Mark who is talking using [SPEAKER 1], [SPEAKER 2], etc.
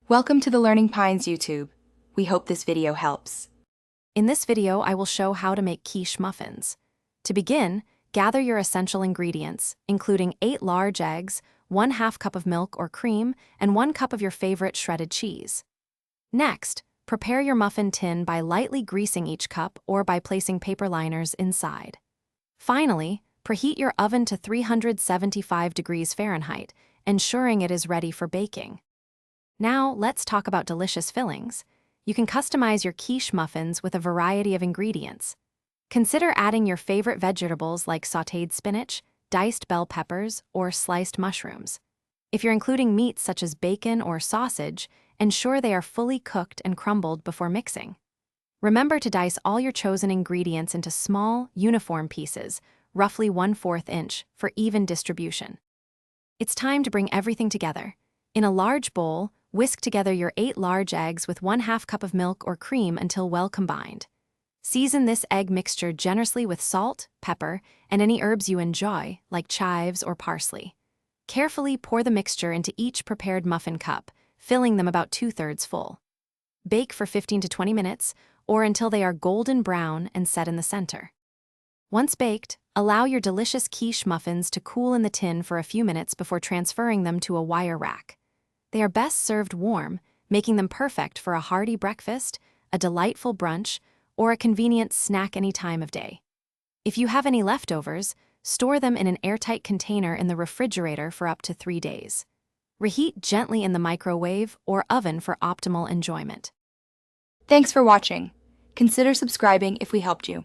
[SPEAKER 1] Welcome to the Learning Pines YouTube. We hope this video helps.
[SPEAKER 2] In this video, I will show how to make quiche muffins. To begin, gather your essential ingredients, including 8 large eggs, 1/2 cup of milk or cream, and 1 cup of your favorite shredded cheese. Next, prepare your muffin tin by lightly greasing each cup or by placing paper liners inside. Finally, preheat your oven to 375 degrees Fahrenheit, ensuring it is ready for baking. Now, let's talk about delicious fillings. You can customize your quiche muffins with a variety of ingredients. Consider adding your favorite vegetables like sautéed spinach, diced bell peppers, or sliced mushrooms. If you're including meats such as bacon or sausage, ensure they are fully cooked and crumbled before mixing. Remember to dice all your chosen ingredients into small, uniform pieces, roughly 1/4 inch, for even distribution. It's time to bring everything together. In a large bowl, whisk together your 8 large eggs with 1/2 cup of milk or cream until well combined. Season this egg mixture generously with salt, pepper, and any herbs you enjoy, like chives or parsley. Carefully pour the mixture into each prepared muffin cup, filling them about 2/3 full. Bake for 15 to 20 minutes, or until they are golden brown and set in the center. Once baked, allow your delicious quiche muffins to cool in the tin for a few minutes before transferring them to a wire rack. They are best served warm, making them perfect for a hearty breakfast, a delightful brunch, or a convenient snack any time of day. If you have any leftovers, store them in an airtight container in the refrigerator for up to 3 days. Reheat gently in the microwave or oven for optimal enjoyment.
[SPEAKER 1] Thanks for watching. Consider subscribing if we helped you.